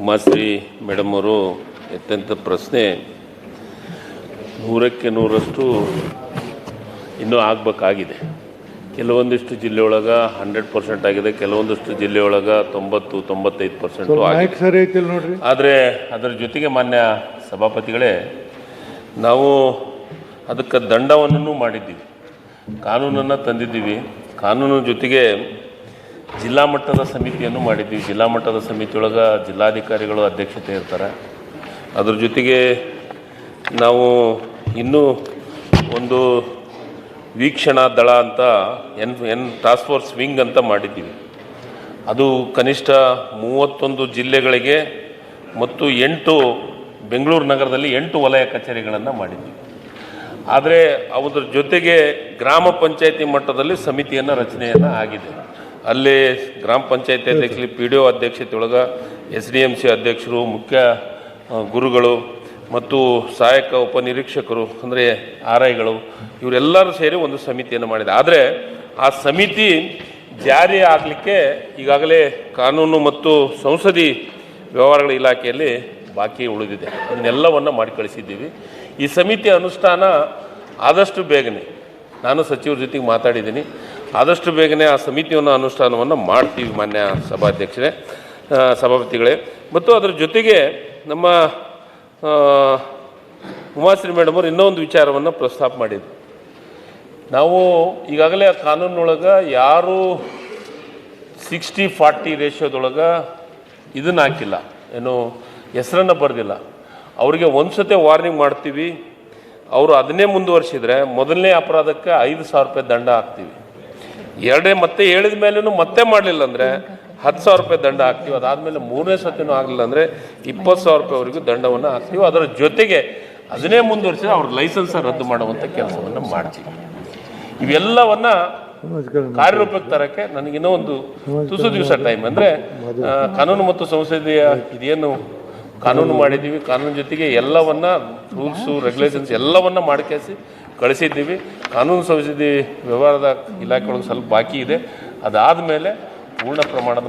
Umashree madam ಅವರು ಎತ್ತಂಥ ಪ್ರಶ್ನೆ 100ಕ್ಕೆ 100ರಷ್ಟು ಇನ್ನೂ ಆಗಬೇಕಾಗಿದೆ. ಕೆಲವೊಂದಿಷ್ಟು ಜಿಲ್ಲೆಯೊಳಗೆ 100% ಆಗಿದೆ, ಕೆಲವೊಂದಿಷ್ಟು ಜಿಲ್ಲೆಯೊಳಗೆ 90-95% ಆಗಿದೆ. ಆದರೆ ಅದರ ಜೊತೆಗೆ ಮಾನ್ಯ ಸಭಾಪತಿಗಳೇ, ನಾವು ಅದಕ್ಕೆ ದಂಡವನ್ನು ಮಾಡಿದ್ದೀವಿ, ಕಾನೂನನ್ನು ತಂದಿದ್ದೀವಿ. ಕಾನೂನು ಜೊತೆಗೆ ಜಿಲ್ಲಾ ಮಟ್ಟದ ಸಮಿತಿಯನ್ನು ಮಾಡಿದ್ದೀವಿ. ಜಿಲ್ಲಾ ಮಟ್ಟದ ಸಮಿತಿಯೊಳಗೆ ಜಿಲ್ಲಾಧಿಕಾರಿಗಳು ಅಧ್ಯಕ್ಷತೆ ಇರ್ತಾರೆ. ಅದ್ರ ಜೊತೆಗೆ ನಾವು ಇನ್ನೂ ಒಂದು ವೀಕ್ಷಣಾ ದಳ ಅಂತ ಎನ್ ಟಾಸ್ಕ್ ಫೋರ್ಸ್ ವಿಂಗ್ ಅಂತ ಮಾಡಿದ್ದೀವಿ. ಅದು ಕನಿಷ್ಠ 31 ಜಿಲ್ಲೆಗಳಿಗೆ ಮತ್ತು 8 ಬೆಂಗಳೂರು ನಗರದಲ್ಲಿ 8 ವಲಯ ಕಚೇರಿಗಳನ್ನು ಮಾಡಿದ್ದೀವಿ. ಆದರೆ ಅದರ ಜೊತೆಗೆ ಗ್ರಾಮ ಪಂಚಾಯತಿ ಮಟ್ಟದಲ್ಲಿ ಸಮಿತಿಯನ್ನು ರಚನೆಯನ್ನು ಆಗಿದೆ. ಅಲ್ಲಿ ಗ್ರಾಮ ಪಂಚಾಯತಿ ಅಧ್ಯಕ್ಷರು, PDO ಅಧ್ಯಕ್ಷತೆಯೊಳಗೆ SDMC ಅಧ್ಯಕ್ಷರು, ಮುಖ್ಯ ಗುರುಗಳು ಮತ್ತು ಸಹಾಯಕ ಉಪನಿರೀಕ್ಷಕರು ಅಂದರೆ RIಗಳು ಇವರೆಲ್ಲರೂ ಸೇರಿ ಒಂದು ಸಮಿತಿಯನ್ನು ಮಾಡಿದೆ. ಆದರೆ ಆ ಸಮಿತಿ ಜಾರಿ ಆಗಲಿಕ್ಕೆ ಈಗಾಗಲೇ ಕಾನೂನು ಮತ್ತು ಸಂಸದೀ ವ್ಯವಹಾರಗಳ ಇಲಾಖೆಯಲ್ಲಿ ಬಾಕಿ ಉಳಿದಿದೆ. ಇದನ್ನೆಲ್ಲವನ್ನು ಮಾಡಿ ಕಳಿಸಿದ್ದೀವಿ. ಈ ಸಮಿತಿಯ ಅನುಷ್ಠಾನ ಆದಷ್ಟು ಬೇಗನೆ, ನಾನು ಸಚಿವರ ಜೊತೆಗೆ ಮಾತಾಡಿದ್ದೀನಿ, ಆದಷ್ಟು ಬೇಗನೆ ಆ ಸಮಿತಿಯನ್ನು ಅನುಷ್ಠಾನವನ್ನು ಮಾಡ್ತೀವಿ ಮಾನ್ಯ ಸಭಾಪತಿಗಳೇ. ಮತ್ತು ಅದರ ಜೊತೆಗೆ ನಮ್ಮ ಉಮಾಶ್ರೀ ಮೇಡಮ್ ಅವರು ಇನ್ನೊಂದು ವಿಚಾರವನ್ನು ಪ್ರಸ್ತಾಪ ಮಾಡಿದ್ರು. ನಾವು ಈಗಾಗಲೇ ಆ ಕಾನೂನೊಳಗೆ ಯಾರು 60-40 ರೇಷಿಯೋದೊಳಗೆ ಇದನ್ನು ಹಾಕಿಲ್ಲ, ಏನು ಹೆಸರನ್ನು ಬರೆದಿಲ್ಲ, ಅವರಿಗೆ ಒಂದು ಸತಿ ವಾರ್ನಿಂಗ್ ಮಾಡ್ತೀವಿ. ಅವರು ಅದನ್ನೇ ಮುಂದುವರಿಸಿದರೆ ಮೊದಲನೇ ಅಪರಾಧಕ್ಕೆ 5,000 ರೂಪಾಯಿ ದಂಡ ಹಾಕ್ತೀವಿ. ಮತ್ತೆ ಹೇಳಿದ ಮೇಲೂ ಮತ್ತೆ ಮಾಡಲಿಲ್ಲ ಅಂದರೆ 10,000 ರೂಪಾಯಿ ದಂಡ ಹಾಕ್ತೀವಿ. ಅದಾದಮೇಲೆ 3ನೇ ಸತಿನೂ ಆಗಲಿಲ್ಲ ಅಂದರೆ 20,000 ರೂಪಾಯಿವರೆಗೂ ದಂಡವನ್ನು ಹಾಕ್ತೀವಿ. ಅದರ ಜೊತೆಗೆ ಅದನ್ನೇ ಮುಂದುವರಿಸಿದ್ರೆ ಅವ್ರ ಲೈಸೆನ್ಸ್ ರದ್ದು ಮಾಡುವಂಥ ಕೆಲಸವನ್ನು ಮಾಡ್ತೀವಿ. ಇವೆಲ್ಲವನ್ನು ಕಾರ್ಯರೂಪಕ್ಕೆ ತರೋಕ್ಕೆ ನನಗಿನ್ನೂ ಒಂದು ತುಸು ದಿವಸ ಟೈಮ್, ಅಂದರೆ ಕಾನೂನು ಮತ್ತು ಸಂಸದೀಯ ಇದೇನು ಕಾನೂನು ಮಾಡಿದ್ದೀವಿ, ಕಾನೂನು ಜೊತೆಗೆ ಎಲ್ಲವನ್ನ ರೂಲ್ಸು ರೆಗ್ಯುಲೇಷನ್ಸ್ ಎಲ್ಲವನ್ನ ಮಾಡಿಕೇಸಿ ಕಳಿಸಿದ್ದೀವಿ. ಕಾನೂನು ಸಂಸದೀಯ ವ್ಯವಹಾರದ ಇಲಾಖೆ ಒಳಗೆ ಸ್ವಲ್ಪ ಬಾಕಿ ಇದೆ. ಅದಾದ ಮೇಲೆ ಪೂರ್ಣ ಪ್ರಮಾಣದ